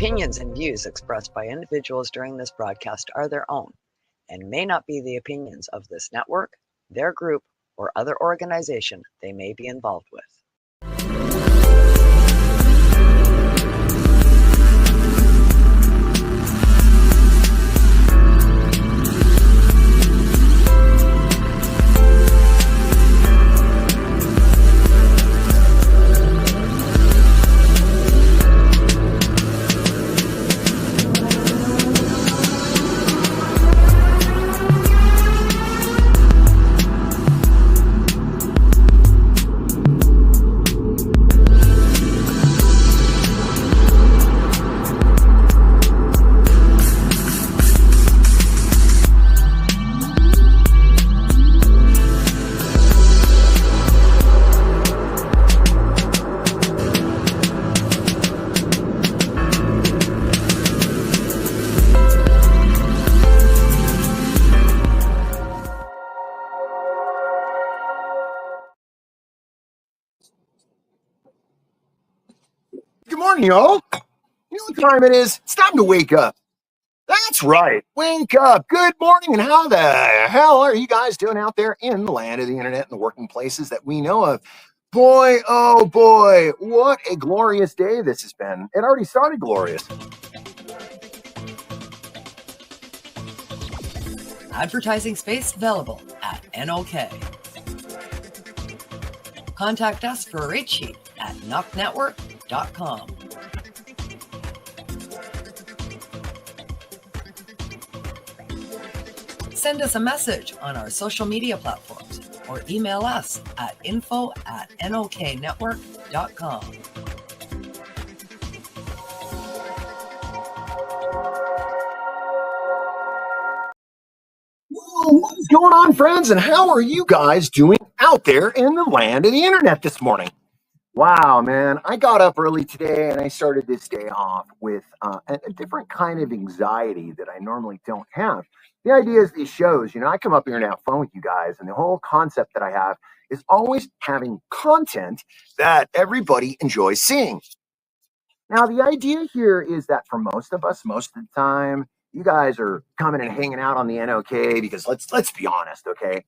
opinions and views expressed by individuals during this broadcast are their own and may not be the opinions of this network, their group, or other organization they may be involved with. Good morning, y'all. You know what time it is? It's time to wake up. That's right. Wake up. Good morning. And how the hell are you guys doing out there in the land of the internet and the working places that we know of? Boy, oh boy, what a glorious day this has been. It already started glorious. Advertising space available at NOK. Contact us for a rate sheet at knocknetwork.com. Send us a message on our social media platforms or email us at info@noknetwork.com. What is going on, friends? And how are you guys doing out there in the land of the internet this morning? Wow, man. I got up early today and I started this day off with a different kind of anxiety that I normally don't have. The idea is these shows, I come up here and have fun with you guys, and the whole concept that I have is always having content that everybody enjoys seeing. Now, the idea here is that for most of us, most of the time, you guys are coming and hanging out on the NOK because let's be honest, okay?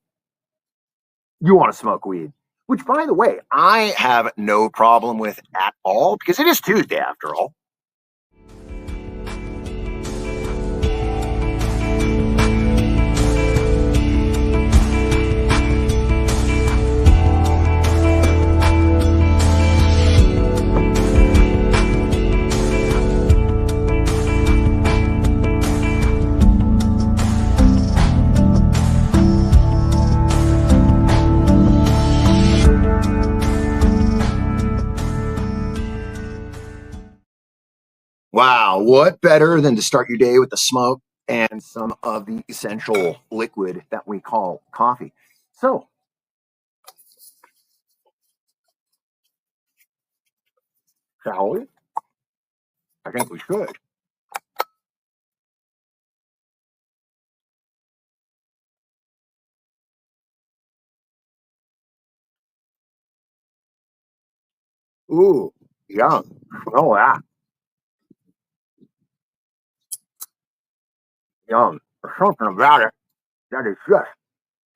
You want to smoke weed. Which, by the way, I have no problem with at all, because it is Tuesday after all. Wow, what better than to start your day with the smoke and some of the essential liquid that we call coffee. So, shall we? I think we should. Ooh, yum. Oh, yeah. Yum. There's something about it that is just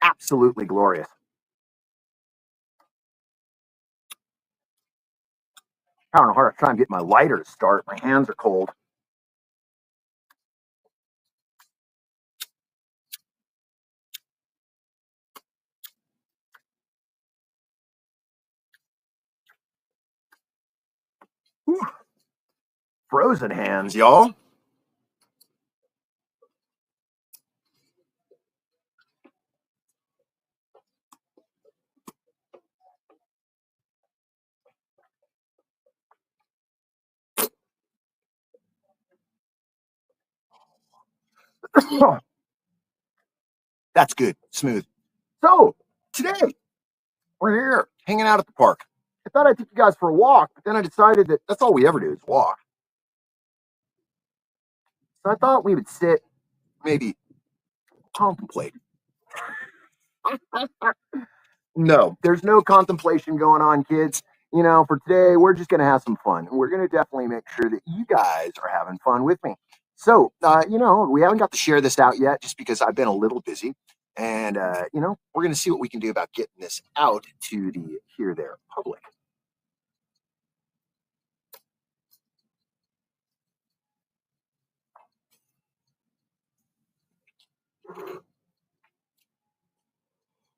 absolutely glorious. Having a hard time getting my lighter to start. My hands are cold. Whew. Frozen hands, y'all. That's good. Smooth. So, today, we're here hanging out at the park. I thought I'd take you guys for a walk, but then I decided that that's all we ever do is walk. So I thought we would sit, maybe contemplate. No, there's no contemplation going on, kids. For today, we're just going to have some fun. We're going to definitely make sure that you guys are having fun with me. So, we haven't got to share this out yet just because I've been a little busy. And, we're going to see what we can do about getting this out to the here, there public.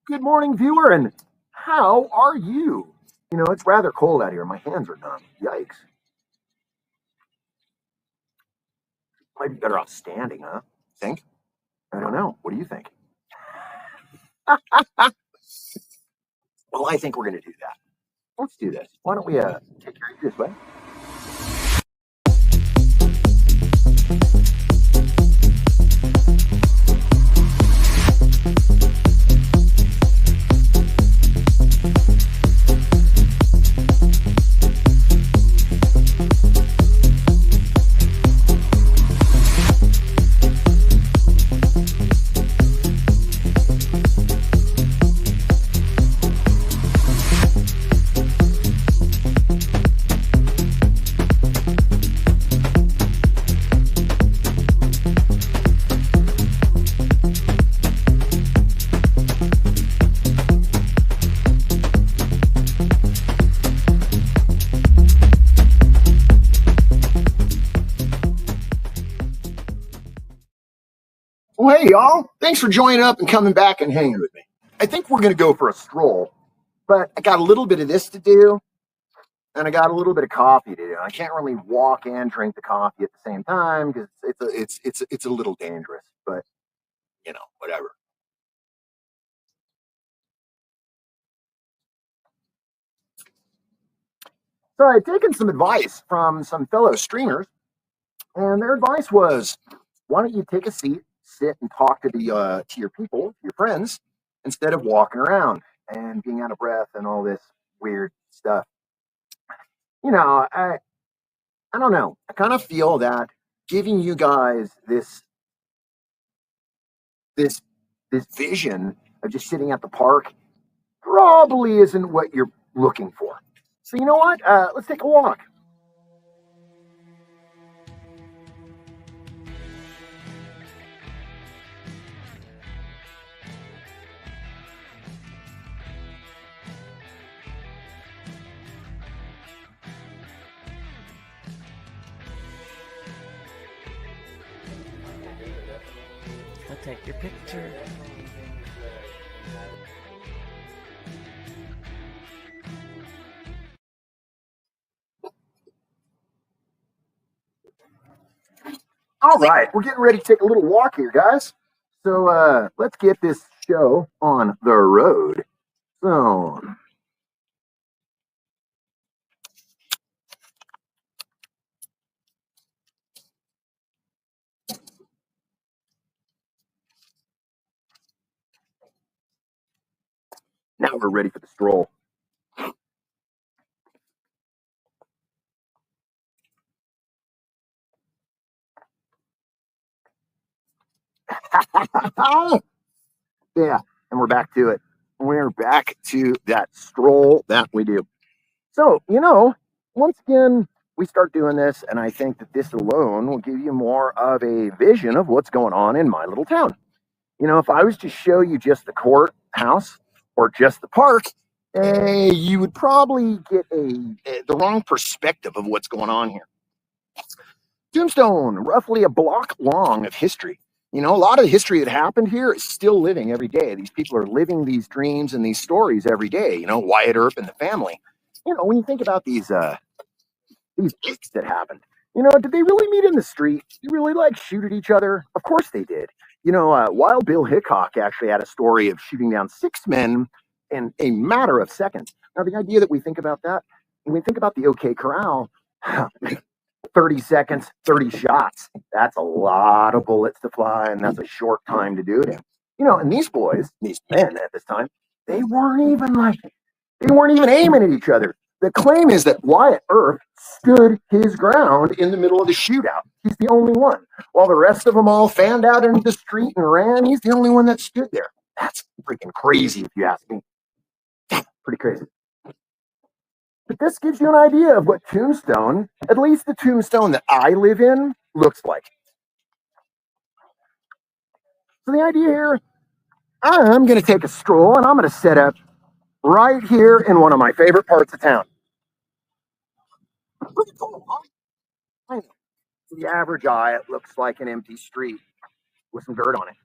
Good morning, viewer, and how are you? It's rather cold out here. My hands are numb. Yikes. Might be better off standing, huh? Think? I don't know. What do you think? Well, I think we're going to do that. Let's do this. Why don't we take care of you this way? Well, hey, y'all. Thanks for joining up and coming back and hanging with me. I think we're going to go for a stroll, but I got a little bit of this to do, and I got a little bit of coffee to do. I can't really walk and drink the coffee at the same time because it's a little dangerous, but, whatever. So I had taken some advice from some fellow streamers, and their advice was, why don't you take a seat, sit and talk to your people, your friends, instead of walking around and being out of breath and all this weird stuff. I don't know. I kind of feel that giving you guys this this vision of just sitting at the park probably isn't what you're looking for. So you know what? Let's take a walk. I'll take your picture. All right, we're getting ready to take a little walk here, guys. So let's get this show on the road. So now we're ready for the stroll. Yeah, and we're back to it. We're back to that stroll that we do. So, once again, we start doing this, and I think that this alone will give you more of a vision of what's going on in my little town. If I was to show you just the courthouse or just the park, you would probably get the wrong perspective of what's going on here. Tombstone, roughly a block long of history. A lot of the history that happened here is still living every day. These people are living these dreams and these stories every day. Wyatt Earp and the family. When you think about these acts that happened, did they really meet in the street? Did they really shoot at each other? Of course they did. Wild Bill Hickok actually had a story of shooting down 6 men in a matter of seconds. Now, the idea that we think about that, when we think about the OK Corral, 30 seconds, 30 shots. That's a lot of bullets to fly, and that's a short time to do it in. And these boys, these men at this time, they weren't even aiming at each other. The claim is that Wyatt Earp stood his ground in the middle of the shootout. He's the only one. While the rest of them all fanned out into the street and ran, he's the only one that stood there. That's freaking crazy, if you ask me. Pretty crazy. But this gives you an idea of what Tombstone, at least the Tombstone that I live in, looks like. So the idea here, I'm going to take a stroll and I'm going to set up right here in one of my favorite parts of town. Pretty cool, huh? I know. To the average eye, it looks like an empty street with some dirt on it.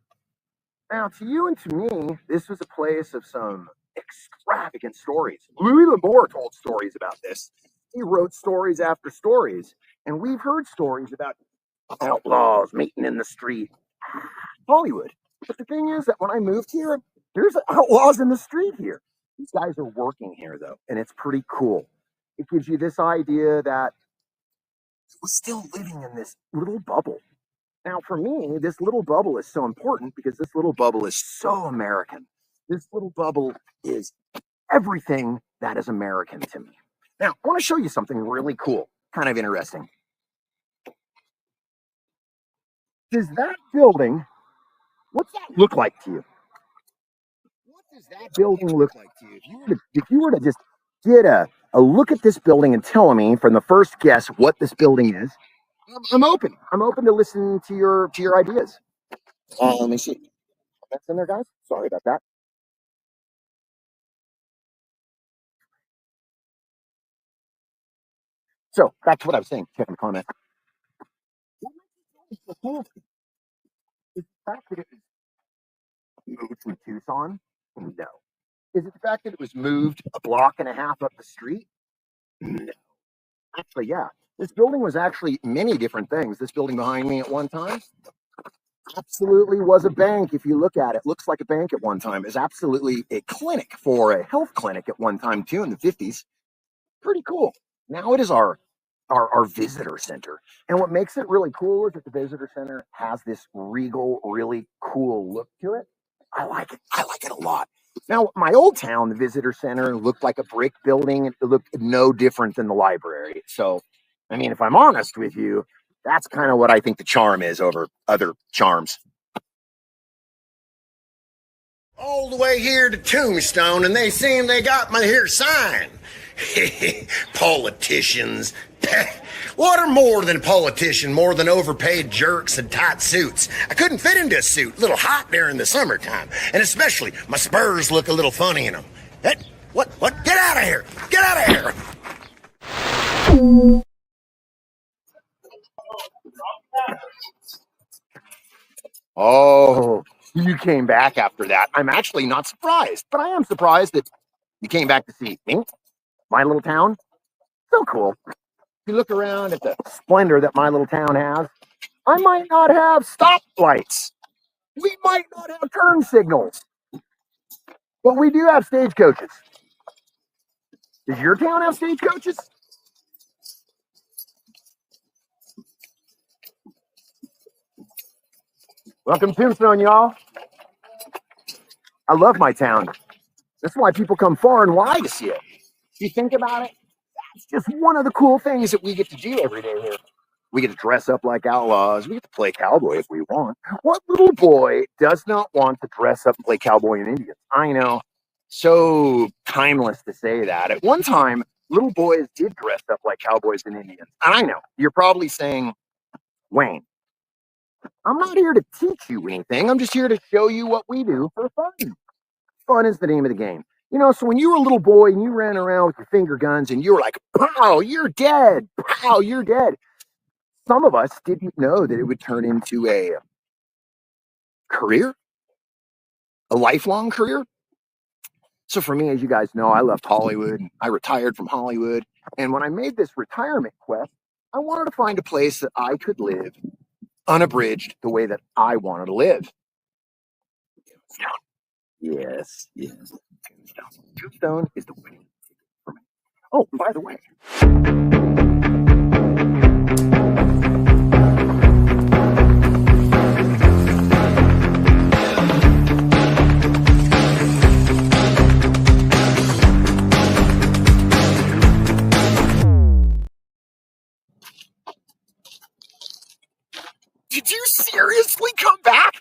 Now, to you and to me, this was a place of some extravagant stories. Louis L'Amour told stories about this. He wrote stories after stories, and we've heard stories about outlaws meeting in the street. Hollywood. But the thing is that when I moved here, there's outlaws in the street here. These guys are working here, though, and it's pretty cool. It gives you this idea that we're still living in this little bubble. Now, for me, this little bubble is so important because this little bubble is so American. This little bubble is everything that is American to me. Now, I want to show you something really cool, kind of interesting. Does that building, what's that look like to you? What does that building look like to you? If you were to just get a look at this building and tell me from the first guess what this building is, I'm open. I'm open to listen to your ideas. Let me see. That's in there, guys. Sorry about that. So back to what I was saying. Checking the comment. The cool thing is the fact that it was moved from Tucson. No. Is it the fact that it was moved a block and a half up the street? No. Actually, yeah. This building was actually many different things. This building behind me at one time absolutely was a bank. If you look at it, looks like a bank at one time. It was absolutely a clinic for a health clinic at one time too in the 50s. Pretty cool. Now it is our visitor center. And what makes it really cool is that the visitor center has this regal, really cool look to it. I like it. I like it a lot. Now, my old town, the visitor center, looked like a brick building. It looked no different than the library. So, I mean, if I'm honest with you, that's kind of what I think the charm is over other charms. All the way here to Tombstone, and they seem they got my here sign. Politicians. What are more than a politician? More than overpaid jerks and tight suits. I couldn't fit into a suit. A little hot there in the summertime. And especially, my spurs look a little funny in them. What? Get out of here! Get out of here! Oh, you came back after that. I'm actually not surprised, but I am surprised that you came back to see me, my little town. So cool. If you look around at the splendor that my little town has, I might not have stoplights. We might not have turn signals, but we do have stagecoaches. Does your town have stagecoaches? Welcome to Tombstone, y'all. I love my town. That's why people come far and wide to see it. If you think about it, that's just one of the cool things that we get to do every day here. We get to dress up like outlaws. We get to play cowboy if we want. What little boy does not want to dress up and play cowboy and Indians? I know. So timeless to say that. At one time, little boys did dress up like cowboys and Indians. And I know. You're probably saying, Wayne, I'm not here to teach you anything. I'm just here to show you what we do for fun. Fun is the name of the game. You know, so when you were a little boy and you ran around with your finger guns and you were like, pow, you're dead. Pow, you're dead. Some of us didn't know that it would turn into a career, a lifelong career. So for me, as you guys know, I left Hollywood. I retired from Hollywood. And when I made this retirement quest, I wanted to find a place that I could live unabridged the way that I wanted to live. Yes. Tombstone is the winning ticket for me. Oh, by the way. Did you seriously come back?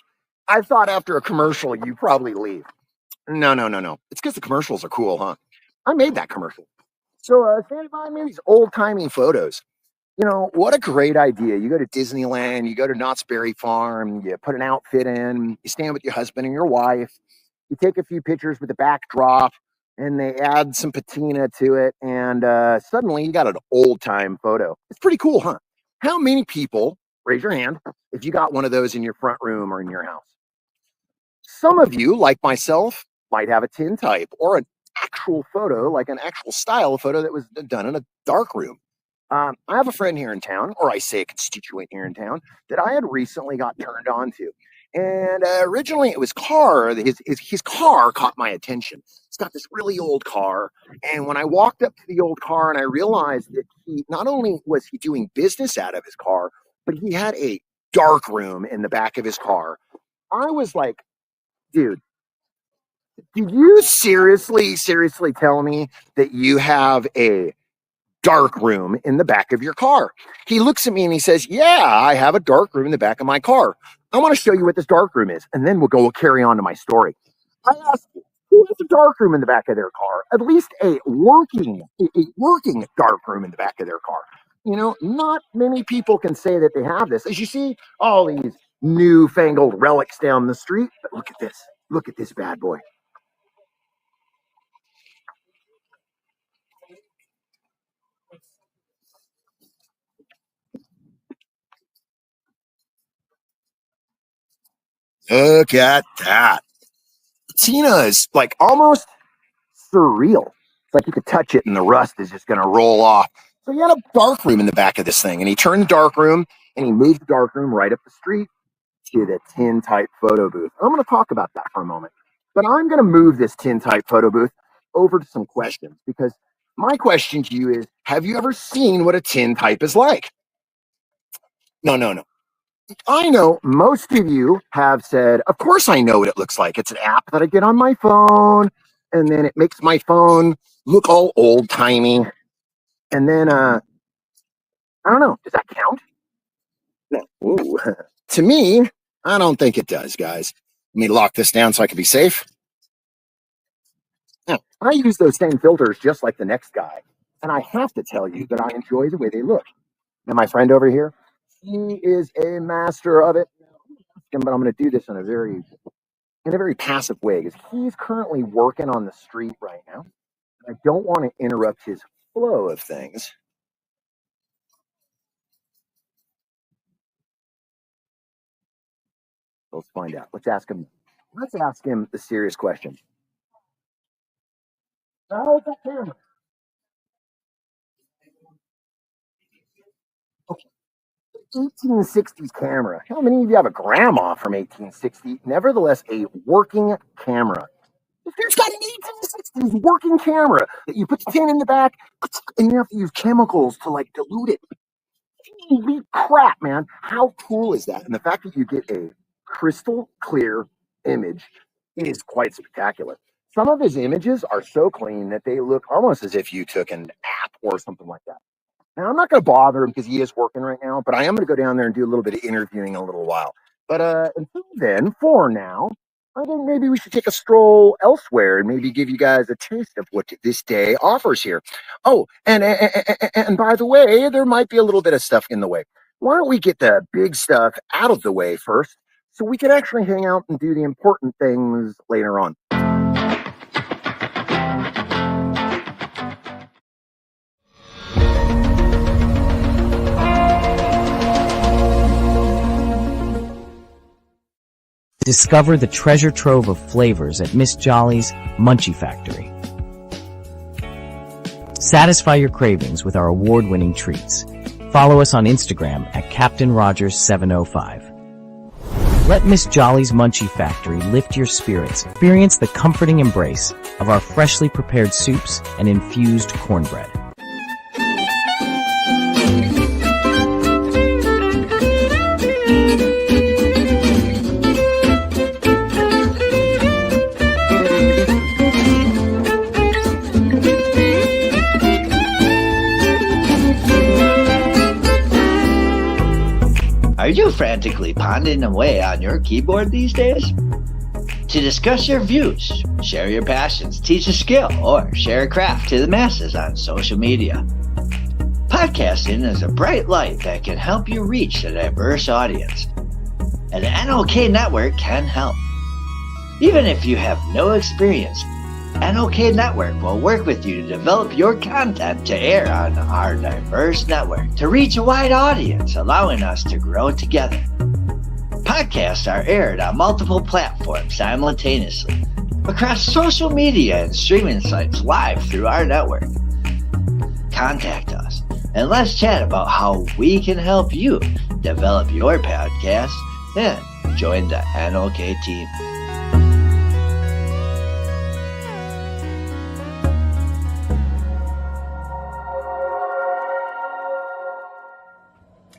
I thought after a commercial you'd probably leave. No. It's because the commercials are cool, huh? I made that commercial. So stand by me these old-timey photos. You know, what a great idea. You go to Disneyland, you go to Knott's Berry Farm, you put an outfit in, you stand with your husband and your wife, you take a few pictures with the backdrop, and they add some patina to it, and suddenly you got an old-time photo. It's pretty cool, huh? How many people, raise your hand, if you got one of those in your front room or in your house? Some of you, like myself, might have a tintype or an actual photo, like an actual style of photo that was done in a dark room. I have a friend here in town, or I say a constituent here in town, that I had recently got turned on to. And originally it was his car caught my attention. He's got this really old car. And when I walked up to the old car and I realized that he not only was he doing business out of his car, but he had a dark room in the back of his car. I was like, dude, did you seriously tell me that you have a dark room in the back of your car? He looks at me and he says, yeah, I have a dark room in the back of my car. I want to show you what this dark room is, and then we'll carry on to my story. I asked you, who has a dark room in the back of their car? At least a working dark room in the back of their car. You know, not many people can say that they have this. As you see all these newfangled relics down the street, but look at this. Look at this bad boy. Look at that. Tina is like almost surreal. It's like you could touch it and the rust is just going to roll off. So he had a dark room in the back of this thing, and he turned the dark room and he moved the dark room right up the street to the tintype photo booth. I'm going to talk about that for a moment, but I'm going to move this tintype photo booth over to some questions, because my question to you is, have you ever seen what a tintype is like? No. I know most of you have said, of course I know what it looks like. It's an app that I get on my phone, and then it makes my phone look all old-timey. And then, I don't know, does that count? No. Ooh. To me, I don't think it does, guys. Let me lock this down so I can be safe. Now, I use those same filters just like the next guy, and I have to tell you that I enjoy the way they look. And my friend over here, he is a master of it. But I'm going to do this in a very passive way, because he's currently working on the street right now. I don't want to interrupt his flow of things. Let's find out. Let's ask him the serious question. How is that camera? Okay. 1860s camera. How many of you have a grandma from 1860? Nevertheless, a working camera. If you've got an 1860s working camera that you put the tin in the back, and you have to use chemicals to like dilute it. Holy crap, man. How cool is that? And the fact that you get a crystal clear image is quite spectacular. Some of his images are so clean that they look almost as if you took an app or something like that. Now, I'm not going to bother him because he is working right now, but I am going to go down there and do a little bit of interviewing in a little while. But until then, for now, I think maybe we should take a stroll elsewhere and maybe give you guys a taste of what this day offers here. Oh, and by the way, there might be a little bit of stuff in the way. Why don't we get the big stuff out of the way first, so we can actually hang out and do the important things later on. Discover the treasure trove of flavors at Miss Jolly's Munchie Factory. Satisfy your cravings with our award-winning treats. Follow us on Instagram at Captain Rogers 705. Let Miss Jolly's Munchie Factory lift your spirits. Experience the comforting embrace of our freshly prepared soups and infused cornbread. Are you frantically pounding away on your keyboard these days? to discuss your views, share your passions, teach a skill, or share a craft to the masses on social media. Podcasting is a bright light that can help you reach a diverse audience. And the NOK Network can help. Even if you have no experience, NOK Network will work with you to develop your content to air on our diverse network to reach a wide audience, allowing us to grow together. Podcasts are aired on multiple platforms simultaneously, across social media and streaming sites live through our network. Contact us and let's chat about how we can help you develop your podcast and join the NOK team.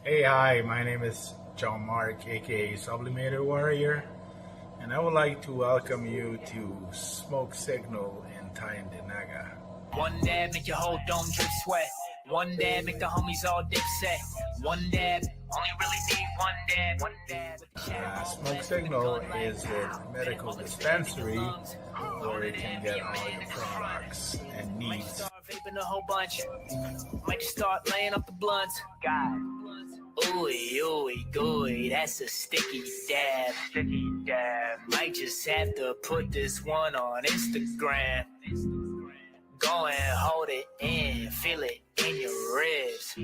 Hey, hi, my name is John Mark, aka Sublimator Warrior, and I would like to welcome you to Smoke Signal in Tyndinaga. One dab make your whole dome drip sweat. One dab make the homies all dip set. One dab, only really need one dab. One dab. Smoke Signal is the medical dispensary where you can get all your products and needs. Start vaping a whole bunch. Might just start laying up the blunts. God. Ooey, ooey, gooey, that's a sticky dab. Sticky dab. Might just have to put this one on Instagram. Go and hold it in, feel it in your ribs.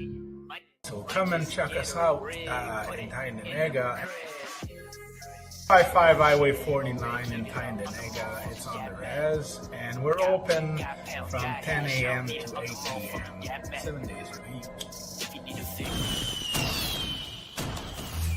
So come and check us out in Tyndinaga. 55 Highway 49 in Tyndinaga. It's on the res, and we're open from 10 a.m. to 8 p.m. 7 days a week.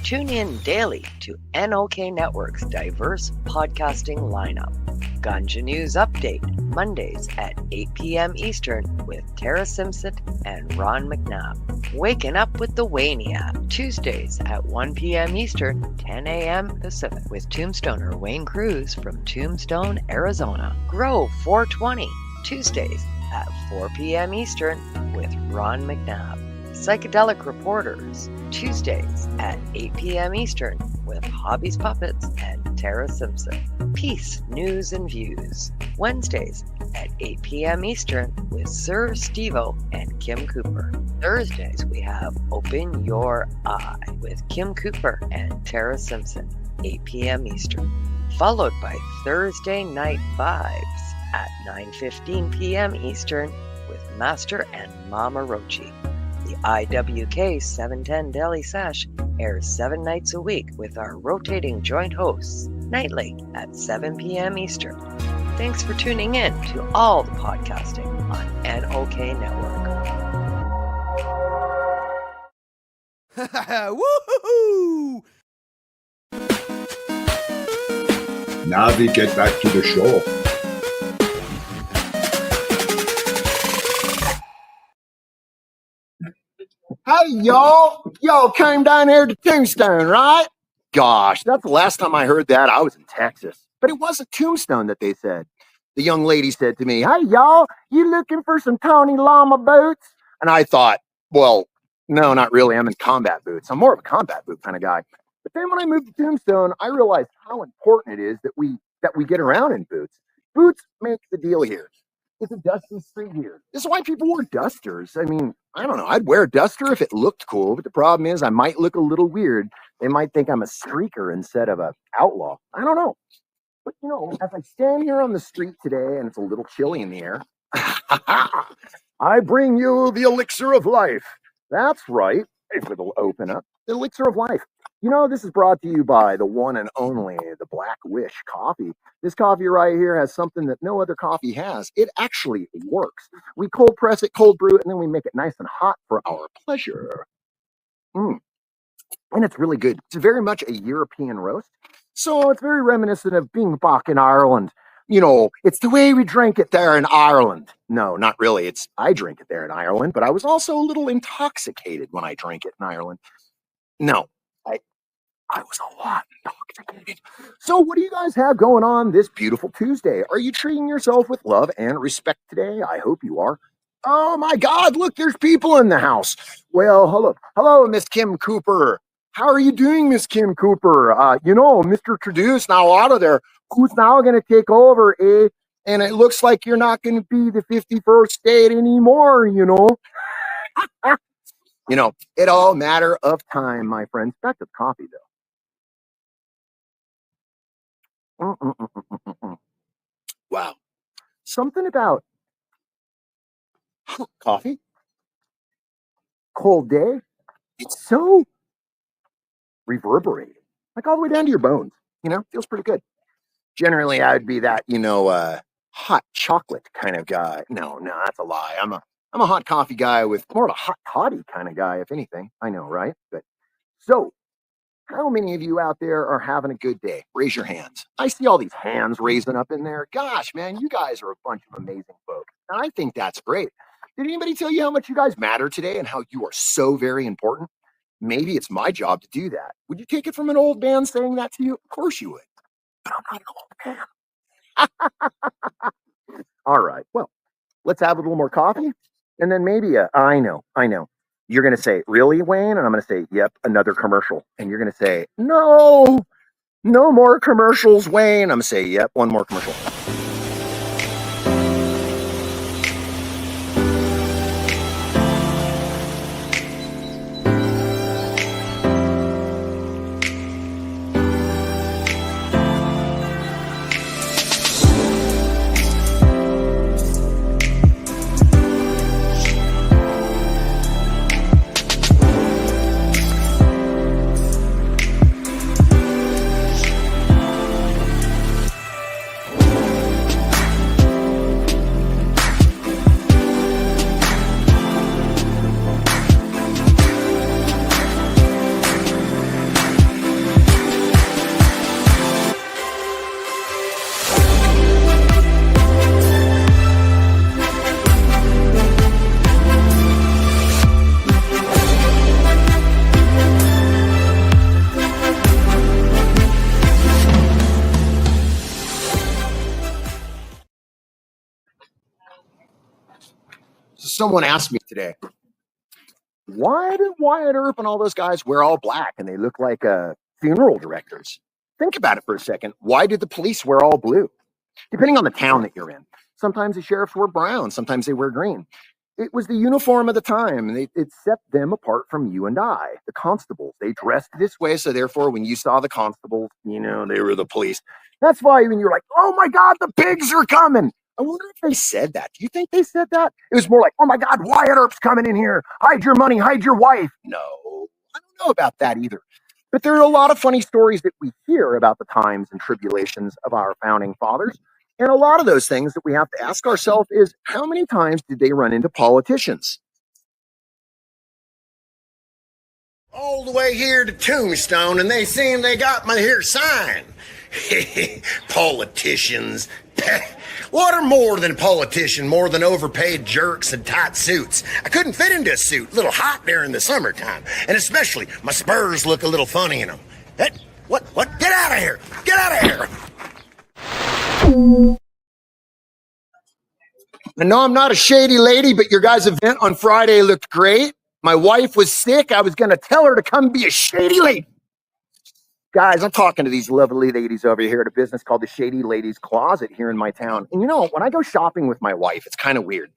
Tune in daily to NOK Network's diverse podcasting lineup. Ganja News Update, Mondays at 8 p.m. Eastern with Tara Simpson and Ron McNabb. Waking Up with the Wayniac, Tuesdays at 1 p.m. Eastern, 10 a.m. Pacific with Tombstoner Wayne Cruz from Tombstone, Arizona. Grow 420, Tuesdays at 4 p.m. Eastern with Ron McNabb. Psychedelic Reporters, Tuesdays at 8 p.m. Eastern with Hobbies Puppets and Tara Simpson. Peace, News and Views, Wednesdays at 8 p.m. Eastern with Sir Stevo and Kim Cooper. Thursdays we have Open Your Eye with Kim Cooper and Tara Simpson, 8 p.m. Eastern. Followed by Thursday Night Vibes at 9:15 p.m. Eastern with Master and Mama Rochi. The IWK 710 Daily Sesh airs 7 nights a week with our rotating joint hosts nightly at 7 p.m. Eastern. Thanks for tuning in to all the podcasting on NOK Network. Woohoo! Now we get back to the show. Hey, y'all came down here to Tombstone, right? Gosh, that's the last time I heard that. I was in Texas, but it wasn't Tombstone that they said. The young lady said to me, "Hey, y'all, you looking for some Tony Llama boots?" And I thought, well, no, not really. I'm in combat boots. I'm more of a combat boot kind of guy. But then when I moved to Tombstone, I realized how important it is that we get around in boots. Boots make the deal here. It's a dusty street here. This is why people wear dusters. I mean, I don't know. I'd wear a duster if it looked cool, but the problem is I might look a little weird. They might think I'm a streaker instead of an outlaw. I don't know. But, you know, as I stand here on the street today and it's a little chilly in the air, I bring you the elixir of life. That's right. If it'll open up, the elixir of life. You know, this is brought to you by the one and only, the Black Wish coffee. This coffee right here has something that no other coffee has. It actually works. We cold press it, cold brew it, and then we make it nice and hot for our pleasure. And it's really good. It's very much a European roast. So it's very reminiscent of Bingbach in Ireland. You know, it's the way we drink it there in Ireland. No, not really. I drink it there in Ireland, but I was also a little intoxicated when I drank it in Ireland. No, I was a lot intoxicated. So what do you guys have going on this beautiful Tuesday? Are you treating yourself with love and respect today? I hope you are. Oh my God, look, there's people in the house. Well, hello, Miss Kim Cooper. How are you doing, Miss Kim Cooper? You know, Mr. Traduce now out of there who's now going to take over, eh? And it looks like you're not going to be the 51st state anymore, you know. It all matter of time, my friends. Back to the coffee, though. Wow. Something about coffee, cold day, it's so reverberating, like all the way down to your bones. Feels pretty good. Generally, I would be that, hot chocolate kind of guy. No, that's a lie. I'm a hot coffee guy with more of a hot toddy kind of guy, if anything. I know, right? But so, how many of you out there are having a good day? Raise your hands. I see all these hands raising up in there. Gosh, man, you guys are a bunch of amazing folks. And I think that's great. Did anybody tell you how much you guys matter today and how you are so very important? Maybe it's my job to do that. Would you take it from an old man saying that to you? Of course you would. But I'm not an old man. All right. Well, let's have a little more coffee. And then maybe I know. You're going to say, really, Wayne? And I'm going to say, yep, another commercial. And you're going to say, no more commercials, Wayne. I'm going to say, yep, one more commercial. Someone asked me today, why did Wyatt Earp and all those guys wear all black and they look like funeral directors? Think about it for a second. Why did the police wear all blue? Depending on the town that you're in. Sometimes the sheriffs wear brown, sometimes they wear green. It was the uniform of the time, and it set them apart from you and I, the constables. They dressed this way, so therefore, when you saw the constables, they were the police. That's why when you're like, oh my God, the pigs are coming. I wonder if they said that. Do you think they said that? It was more like, oh my God, Wyatt Earp's coming in here. Hide your money, hide your wife. No, I don't know about that either. But there are a lot of funny stories that we hear about the times and tribulations of our founding fathers. And a lot of those things that we have to ask ourselves is, how many times did they run into politicians? All the way here to Tombstone, and they seem they got my here sign. Politicians. What are more than politicians? More than overpaid jerks and tight suits. I couldn't fit into a suit. A little hot there in the summertime. And especially, my spurs look a little funny in them. What? Get out of here! Get out of here! I know I'm not a shady lady, but your guys' event on Friday looked great. My wife was sick. I was going to tell her to come be a shady lady. Guys, I'm talking to these lovely ladies over here at a business called the Shady Ladies Closet here in my town. And when I go shopping with my wife, it's kind of weird.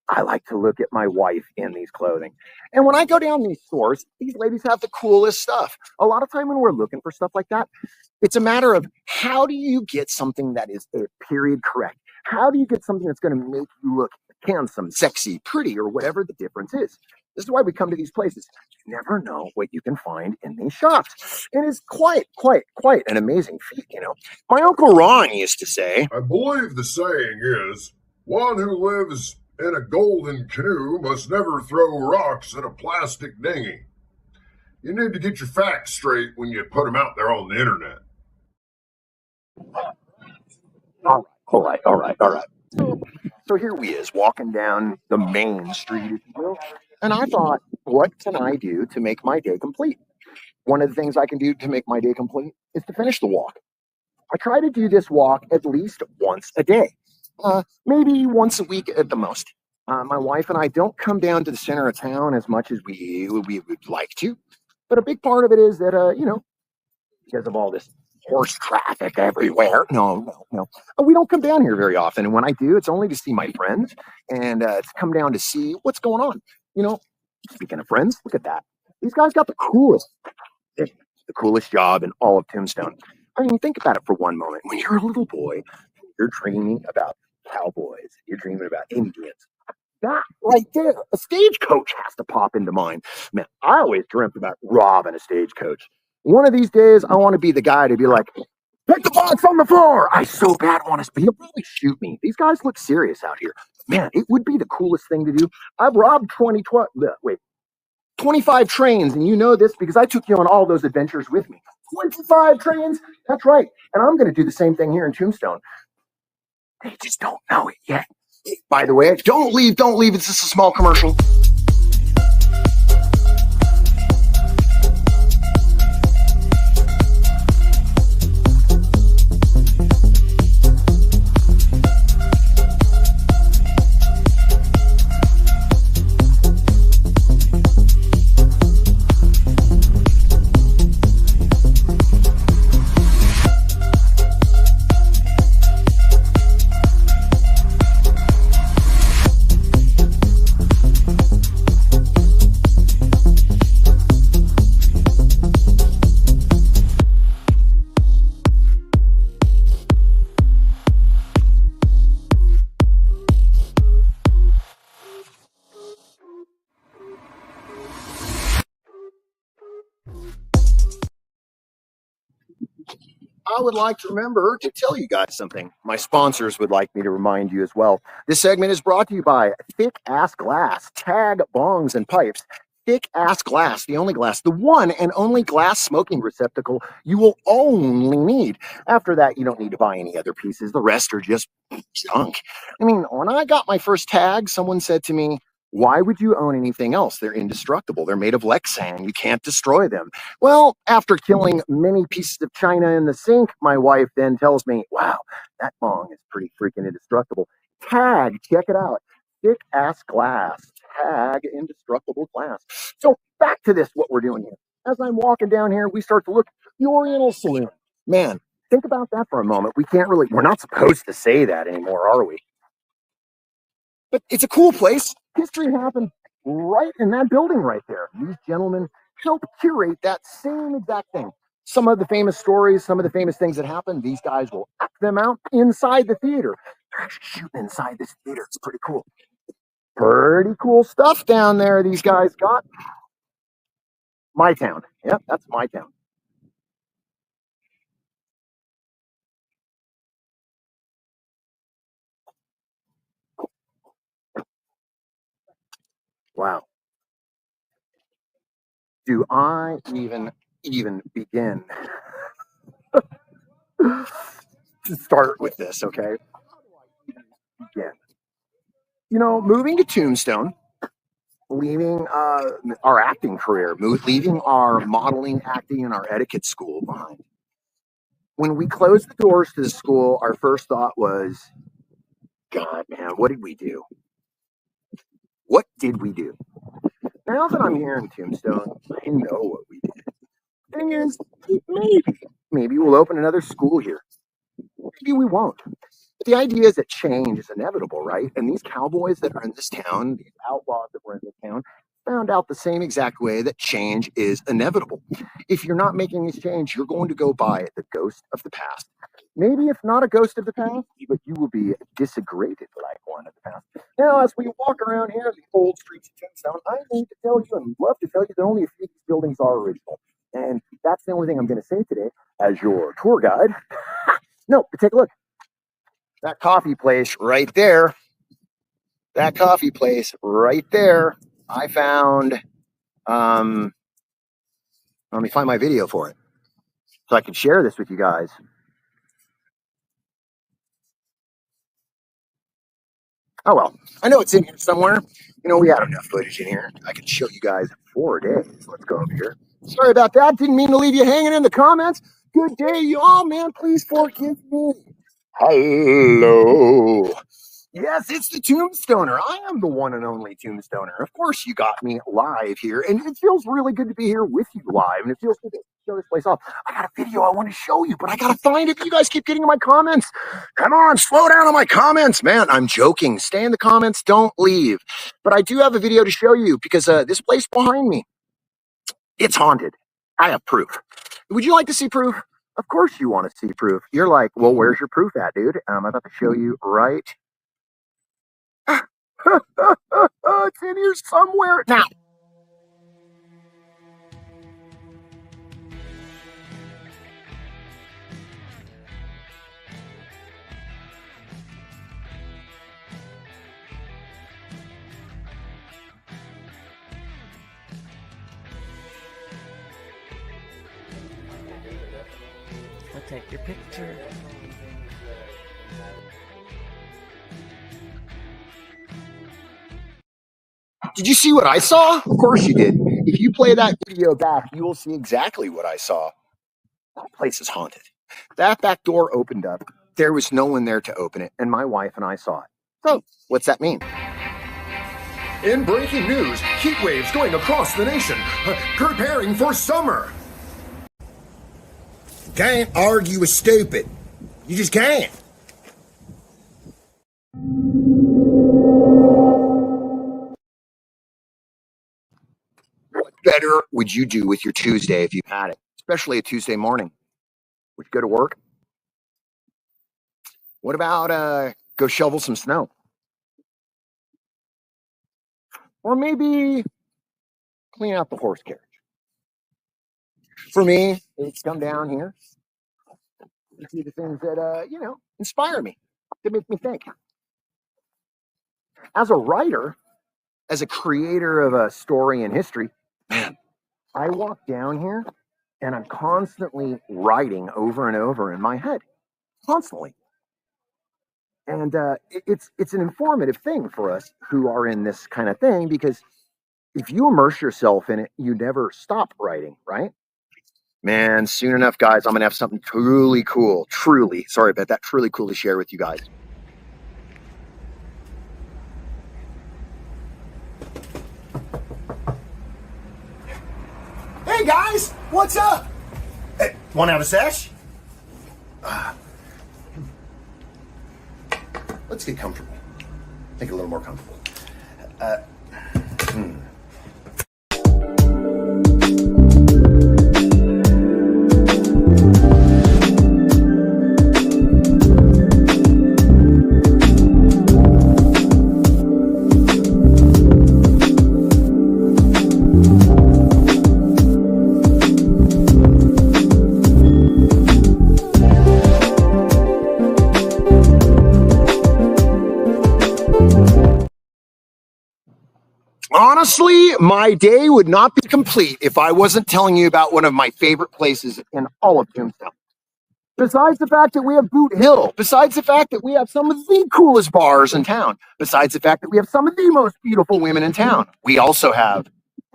I like to look at my wife in these clothing. And when I go down these stores, these ladies have the coolest stuff. A lot of time when we're looking for stuff like that, it's a matter of how do you get something that is a period correct? How do you get something that's going to make you look handsome, sexy, pretty, or whatever the difference is? This is why we come to these places. You never know what you can find in these shops. And it's quite an amazing feat, My Uncle Ron used to say, I believe the saying is, one who lives in a golden canoe must never throw rocks at a plastic dinghy. You need to get your facts straight when you put them out there on the internet. All right. So here we is, walking down the main street, if you will. And I thought, what can I do to make my day complete? One of the things I can do to make my day complete is to finish the walk. I try to do this walk at least once a day, maybe once a week at the most. My wife and I don't come down to the center of town as much as we would like to. But a big part of it is that, because of all this horse traffic everywhere. No. We don't come down here very often. And when I do, it's only to see my friends and to come down to see what's going on. Speaking of friends, look at that. These guys got the coolest job in all of Tombstone. I mean, think about it for one moment. When you're a little boy, you're dreaming about cowboys, you're dreaming about Indians. That right there, a stagecoach has to pop into mind. Man, I always dreamt about robbing a stagecoach. One of these days, I want to be the guy to be like, "Pick the box on the floor." I so bad want to. He'll probably shoot me. These guys look serious out here. Man, it would be the coolest thing to do. I've robbed 25 trains, and you know this because I took you on all those adventures with me. 25 trains? That's right. And I'm going to do the same thing here in Tombstone. They just don't know it yet. By the way, don't leave. It's just a small commercial. I would like to remember to tell you guys something. My sponsors would like me to remind you as well. This segment is brought to you by Thick Ass Glass, Tag Bongs and Pipes. Thick Ass Glass, the one and only glass smoking receptacle you will only need. After that, you don't need to buy any other pieces. The rest are just junk. I mean, when I got my first tag, someone said to me, "Why would you own anything else? They're indestructible. They're made of Lexan. You can't destroy them." Well, after killing many pieces of china in the sink, my wife then tells me, "Wow, that bong is pretty freaking indestructible." Tag, check it out. Thick Ass Glass. Tag indestructible glass. So back to this, what we're doing here. As I'm walking down here, we start to look at the Oriental Saloon. Man, think about that for a moment. We're not supposed to say that anymore, are we? But it's a cool place. History happened right in that building right there. These gentlemen helped curate that same exact thing. Some of the famous stories, some of the famous things that happened, these guys will act them out inside the theater. They're actually shooting inside this theater. It's pretty cool. Pretty cool stuff down there these guys got. My town. Yep, that's my town. Wow. Do I even begin to start with this, okay? Yeah. Moving to Tombstone, leaving our acting career, leaving our modeling, acting, and our etiquette school behind. When we closed the doors to the school, our first thought was, God, man, what did we do? What did we do? Now that I'm here in Tombstone, I know what we did. Thing is, maybe we'll open another school here. Maybe we won't. But the idea is that change is inevitable, right? And these cowboys that are in this town, these outlaws that were in this town, found out the same exact way that change is inevitable. If you're not making this change, you're going to go by the ghost of the past. Maybe if not a ghost of the past, but you will be disaggregated like one of the past. Now, as we walk around here in the old streets of Tombstone, I need to tell you and love to tell you that only a few of these buildings are original. And that's the only thing I'm going to say today as your tour guide. No, but take a look. That coffee place right there. That coffee place right there. I found, let me find my video for it so I can share this with you guys. Oh, well, I know it's in here somewhere. We had enough footage in here. I can show you guys in 4 days. Let's go over here. Sorry about that. Didn't mean to leave you hanging in the comments. Good day, y'all, man. Please forgive me. Hello. Yes, it's the Tombstoner. I am the one and only Tombstoner. Of course, you got me live here, and it feels really good to be here with you live, and it feels good to show this place off. I got a video I want to show you, but I got to find it. You guys keep getting in my comments. Come on, slow down on my comments, man. I'm joking. Stay in the comments. Don't leave. But I do have a video to show you because this place behind me, it's haunted. I have proof. Would you like to see proof? Of course you want to see proof. You're like, well, where's your proof at, dude? I'm about to show you right. It's in here somewhere. Now, I'll take your picture. did you see what I saw? Of course you did. If you play that video back, you will see exactly what I saw. That place is haunted. That back door opened up. There was no one there to open it, and my wife and I saw it. So, what's that mean? In breaking news, heat waves going across the nation, preparing for summer. Can't argue with stupid. You just can't. What better would you do with your Tuesday if you had it? Especially a Tuesday morning. Would you go to work? What about go shovel some snow? Or maybe clean out the horse carriage. For me, it's come down here to see the things that, inspire me, that make me think. As a writer, as a creator of a story in history, man, I walk down here and I'm constantly writing over and over in my head, constantly. And it's an informative thing for us who are in this kind of thing, because if you immerse yourself in it, you never stop writing, right? Man, soon enough, guys, I'm going to have something truly cool, truly cool to share with you guys. Hey, guys, what's up? Hey, want to have a sesh? Let's get comfortable. Make it a little more comfortable. Honestly, my day would not be complete if I wasn't telling you about one of my favorite places in all of Tombstone. Besides the fact that we have Boot Hill, besides the fact that we have some of the coolest bars in town, besides the fact that we have some of the most beautiful women in town, we also have,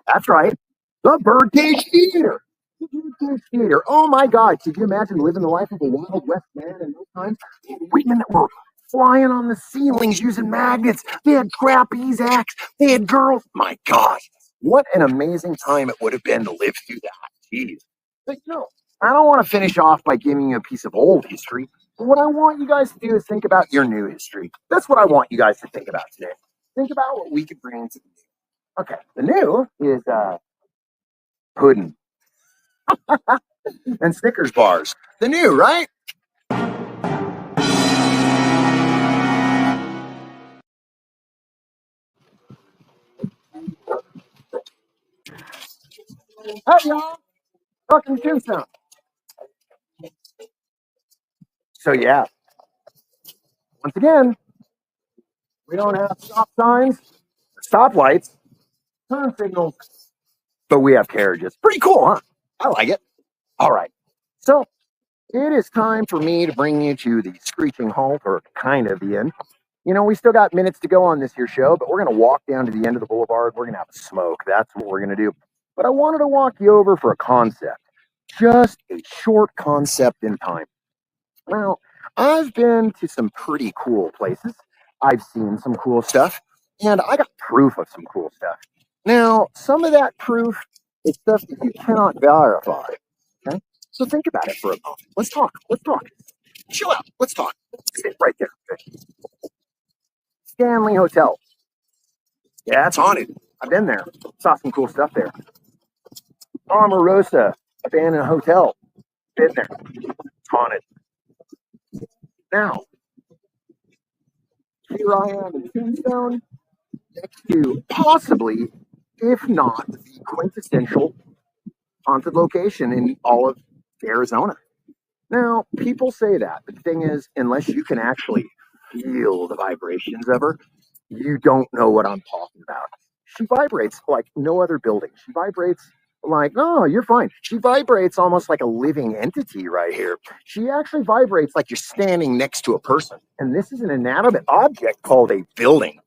that's right, the Birdcage Theater. The Birdcage Theater. Oh my God, could you imagine living the life of a Wild West man in those times? Women that were flying on the ceilings using magnets. They had trapeze acts. They had girls. My gosh, what an amazing time it would have been to live through that. Jeez. But I don't want to finish off by giving you a piece of old history. But what I want you guys to do is think about your new history. That's what I want you guys to think about today. Think about what we could bring to the new. Okay, the new is pudding and Snickers bars. The new, right? Hi, y'all. Welcome to Tombstone. So, yeah, once again, we don't have stop signs, stoplights, turn signals, but we have carriages. Pretty cool, huh? I like it. All right. So, it is time for me to bring you to the screeching halt, or kind of the end. We still got minutes to go on this here show, but we're going to walk down to the end of the boulevard. We're going to have a smoke. That's what we're going to do. But I wanted to walk you over for a concept, just a short concept in time. Well, I've been to some pretty cool places. I've seen some cool stuff, and I got proof of some cool stuff. Now, some of that proof is stuff that you cannot verify. So think about it for a moment. Let's talk. Chill out. Let's talk. Sit right there. Stanley Hotel. Yeah, it's haunted. I've been there. Saw some cool stuff there. Omarosa Abandoned Hotel. Been there. It's haunted. Now, here I am in Tombstone, next to possibly, if not the quintessential haunted location in all of Arizona. Now, people say that, but the thing is, unless you can actually feel the vibrations of her, you don't know what I'm talking about. She vibrates like no other building. She vibrates like, oh, you're fine. She vibrates almost like a living entity right here. She actually vibrates like you're standing next to a person. And this is an inanimate object called a building.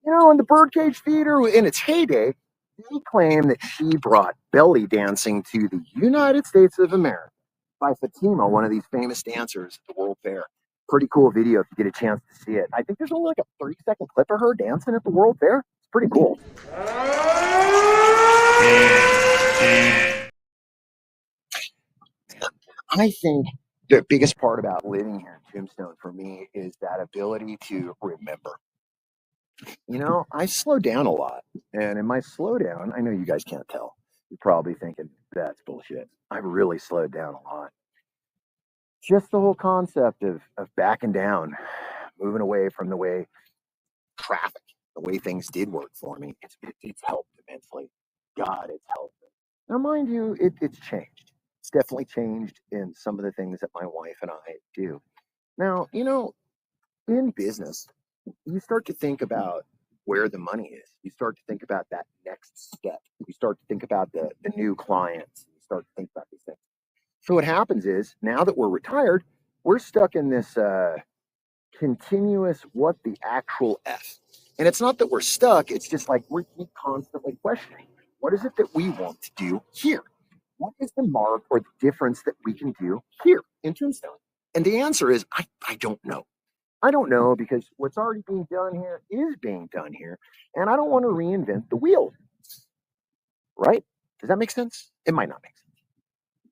You know, in the Birdcage Theater in its heyday, they claim that she brought belly dancing to the United States of America by Fatima, one of these famous dancers at the World Fair. Pretty cool video if you get a chance to see it. I think there's only like a 30-second clip of her dancing at the World Fair. It's pretty cool. I think the biggest part about living here in Tombstone for me is that ability to remember. You know, I slow down a lot. And in my slowdown, I know you guys can't tell. You're probably thinking, that's bullshit. I've really slowed down a lot. Just the whole concept of backing down, moving away from the way traffic, the way things did work for me, it's helped immensely. God, it's helped. Now, mind you, it's changed. It's definitely changed in some of the things that my wife and I do. Now, you know, in business, you start to think about where the money is. You start to think about that next step. You start to think about the new clients. You start to think about these things. So what happens is, now that we're retired, we're stuck in this continuous what the actual F. And it's not that we're stuck, it's just like we keep constantly questioning. What is it that we want to do here? What is the mark or the difference that we can do here in Tombstone? And the answer is, I don't know. I don't know because what's already being done here is being done here. And I don't want to reinvent the wheel. Right? Does that make sense? It might not make sense.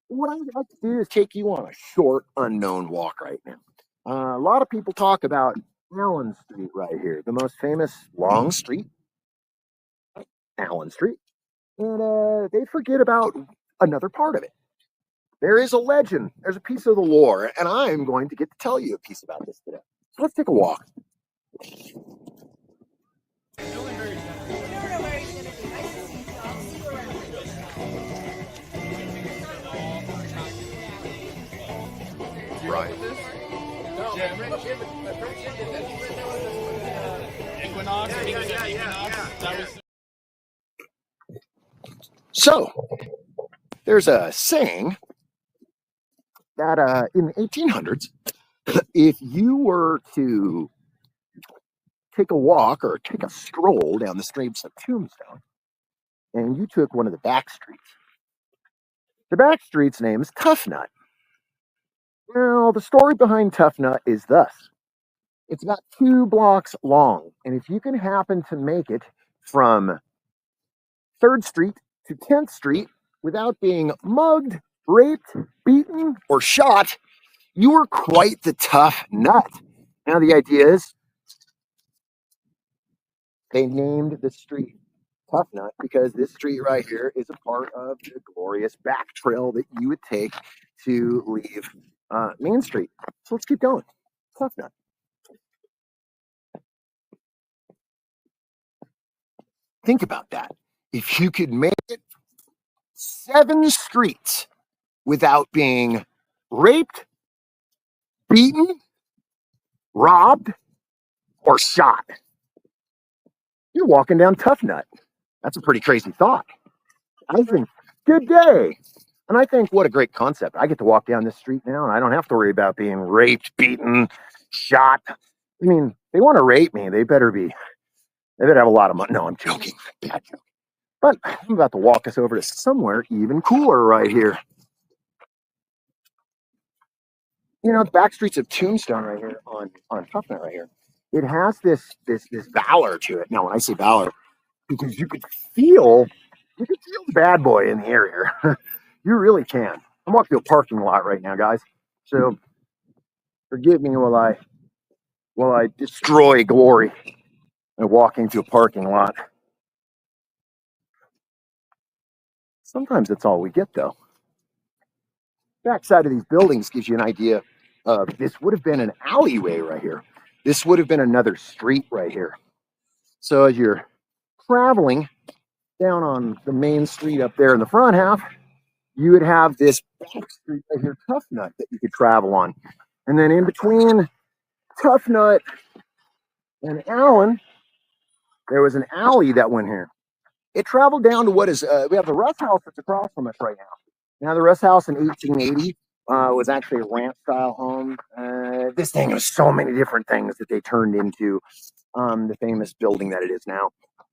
What I would like to do is take you on a short, unknown walk right now. A lot of people talk about Allen Street right here, the most famous long street, Allen Street. And they forget about another part of it. There is a legend, there's a piece of the lore, and I'm going to get to tell you a piece about this today. So let's take a walk. Right. So, there's a saying that in the 1800s, if you were to take a walk or take a stroll down the streets of Tombstone, and you took one of the back streets, the back street's name is Tough Nut. Now, the story behind Tough Nut is thus. It's about 2 blocks long, and if you can happen to make it from 3rd Street to 10th Street without being mugged, raped, beaten, or shot, you are quite the tough nut. Now, the idea is they named the street Tough Nut because this street right here is a part of the glorious back trail that you would take to leave Main Street. So let's keep going. Tough Nut. Think about that. If you could make it 7 streets without being raped, beaten, robbed, or shot, you're walking down Tough Nut. That's a pretty crazy thought. I think, good day. And I think, what a great concept. I get to walk down this street now, and I don't have to worry about being raped, beaten, shot. I mean, they want to rape me. They better have a lot of money. No, I'm joking. Bad joke. But I'm about to walk us over to somewhere even cooler right here. You know, the back streets of Tombstone right here on Tough Nut right here. It has this valor to it. Now, when I say valor, because you could feel the bad boy in the air here. You really can. I'm walking to a parking lot right now, guys. So forgive me while I destroy glory and walk into a parking lot. Sometimes that's all we get, though. Backside of these buildings gives you an idea of this would have been an alleyway right here. This would have been another street right here. So as you're traveling down on the main street up there in the front half, you would have this back street right here, Tough Nut, that you could travel on. And then in between Tough Nut and Allen, there was an alley that went here. It traveled down to what is, we have the Rust House that's across from us right now. Now, the Rust House in 1880 was actually a ranch-style home. This thing was so many different things that they turned into the famous building that it is now.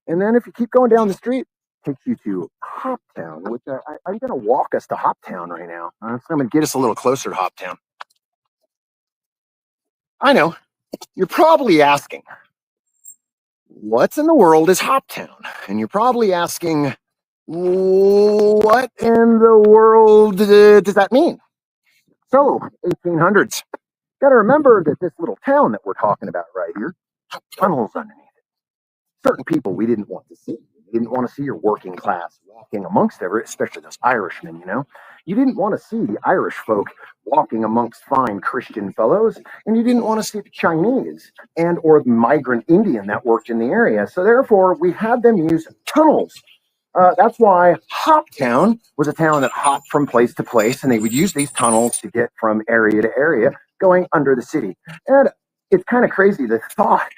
And then if you keep going down the street, it takes you to Hoptown. Which I'm going to walk us to Hoptown right now. So I'm going to get us a little closer to Hoptown. I know, you're probably asking, what's in the world is Hoptown? And you're probably asking, what in the world does that mean? So, 1800s. Got to remember that this little town that we're talking about right here had tunnels underneath it. Certain people we didn't want to see. You didn't want to see your working class walking amongst everyone, especially those Irishmen, you know. You didn't want to see the Irish folk walking amongst fine Christian fellows, and you didn't want to see the Chinese and or the migrant Indian that worked in the area. So therefore, we had them use tunnels. That's why Hoptown was a town that hopped from place to place, and they would use these tunnels to get from area to area going under the city. And it's kind of crazy the thought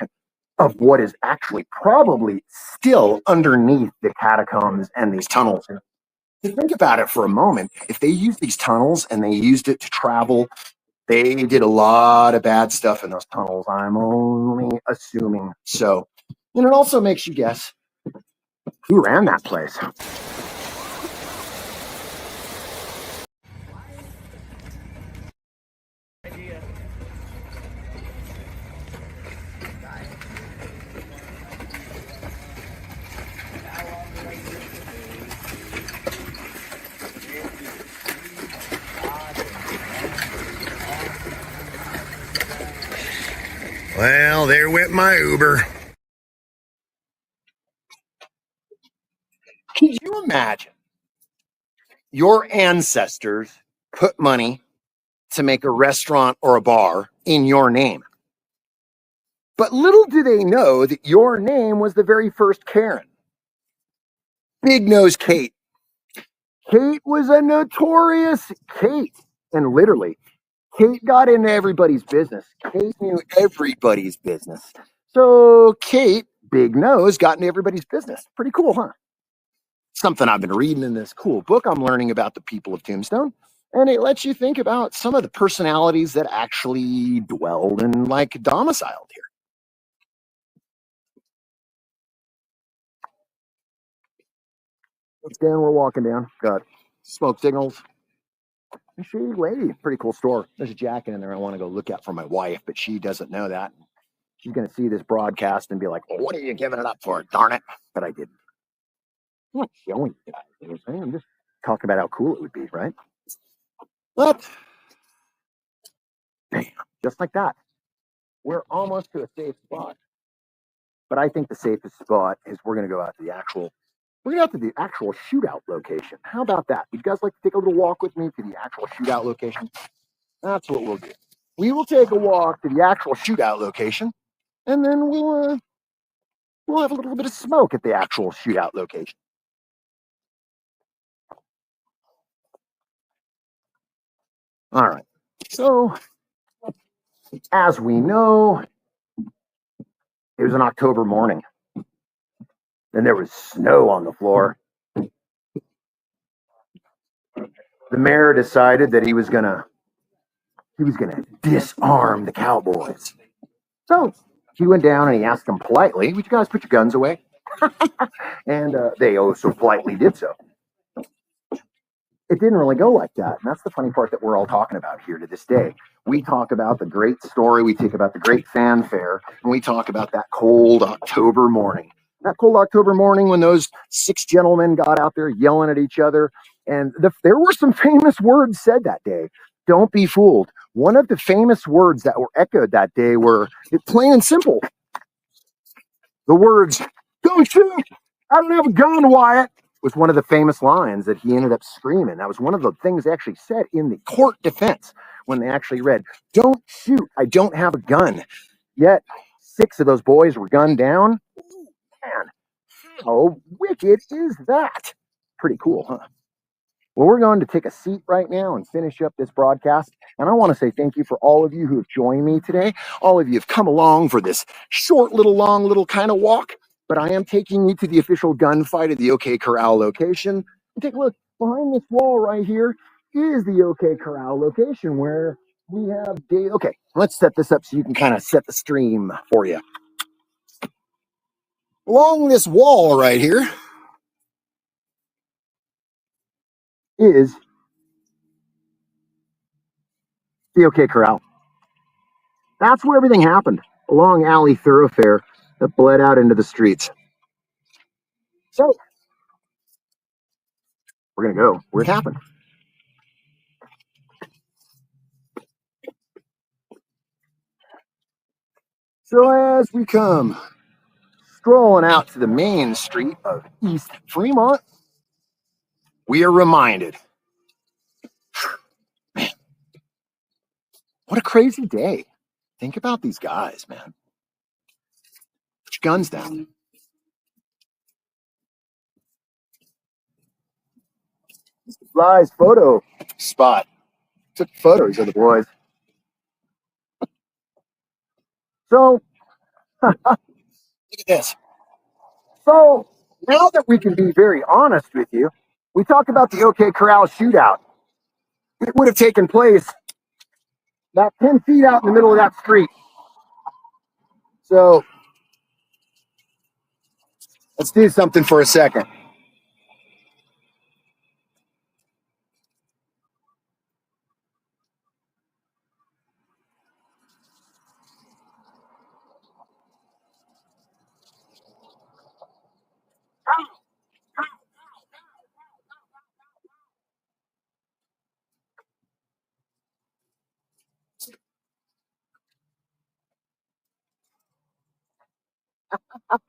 of what is actually probably still underneath the catacombs and these tunnels. To think about it for a moment, if they used these tunnels and they used it to travel, they did a lot of bad stuff in those tunnels. I'm only assuming so. And it also makes you guess who ran that place. Well, there went my Uber. Can you imagine your ancestors put money to make a restaurant or a bar in your name? But little do they know that your name was the very first Karen. Big Nose Kate. Kate was a notorious Kate. And literally, Kate got into everybody's business. Kate knew everybody's business. So Kate, Big Nose, got into everybody's business. Pretty cool, huh? Something I've been reading in this cool book I'm learning about the people of Tombstone. And it lets you think about some of the personalities that actually dwelled and like domiciled here. Again, we're walking down. Got smoke signals. A shady lady. Pretty cool store. There's a jacket in there I want to go look at for my wife, but she doesn't know that. She's going to see this broadcast and be like, well, what are you giving it up for? Darn it. But I didn't. I'm not showing you guys. I'm just talking about how cool it would be, right? But, damn, just like that, we're almost to a safe spot. But I think the safest spot is we're going to go out to the actual shootout location. How about that? Would you guys like to take a little walk with me to the actual shootout location? That's what we'll do. We will take a walk to the actual shootout location, and then we'll have a little bit of smoke at the actual shootout location. All right. So, as we know, it was an October morning, and there was snow on the floor. The mayor decided that he was gonna disarm the cowboys. So he went down and he asked them politely, "Would you guys put your guns away?" And they so politely did so. It didn't really go like that. And that's the funny part that we're all talking about here to this day. We talk about the great story, we talk about the great fanfare, and we talk about that cold October morning. That cold October morning when those 6 gentlemen got out there yelling at each other, And there were some famous words said that day. Don't be fooled. One of the famous words that were echoed that day were, plain and simple, the words, "Don't shoot! I don't have a gun, Wyatt," was one of the famous lines that he ended up screaming. That was one of the things they actually said in the court defense when they actually read, "Don't shoot, I don't have a gun." Yet 6 of those boys were gunned down. Man, how wicked is that? Pretty cool, huh? Well, we're going to take a seat right now and finish up this broadcast. And I want to say thank you for all of you who have joined me today. All of you have come along for this short, long little kind of walk. But I am taking you to the official gunfight at the OK Corral location. And take a look behind this wall right here is the OK Corral location where we have Dave. Okay, let's set this up so you can kind of set the stream for you. Along this wall right here is the OK Corral. That's where everything happened, a long alley thoroughfare that bled out into the streets. So, we're going to go where it happened. So, as we come strolling out to the main street of East Fremont, we are reminded, man, what a crazy day. Think about these guys, man. Put your guns down. This is Fly's photo spot. Took photos of the boys. So, look at this. So, now that we can be very honest with you, we talk about the OK Corral shootout. It would have taken place about 10 feet out in the middle of that street. So, let's do something for a second.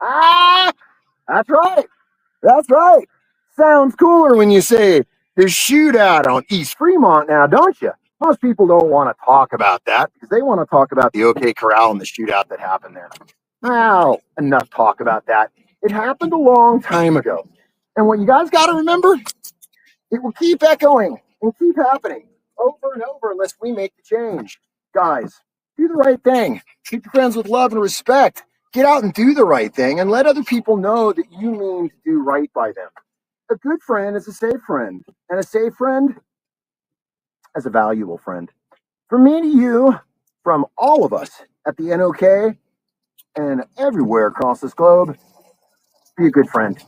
Ah, that's right. That's right. Sounds cooler when you say the shootout on East Fremont now, don't you? Most people don't want to talk about that because they want to talk about the OK Corral and the shootout that happened there. Well, enough talk about that. It happened a long time ago. And what you guys got to remember, it will keep echoing and keep happening over and over unless we make the change. Guys, do the right thing. Treat your friends with love and respect. Get out and do the right thing and let other people know that you mean to do right by them. A good friend is a safe friend, and a safe friend is a valuable friend. From me to you, from all of us at the NOK and everywhere across this globe, be a good friend.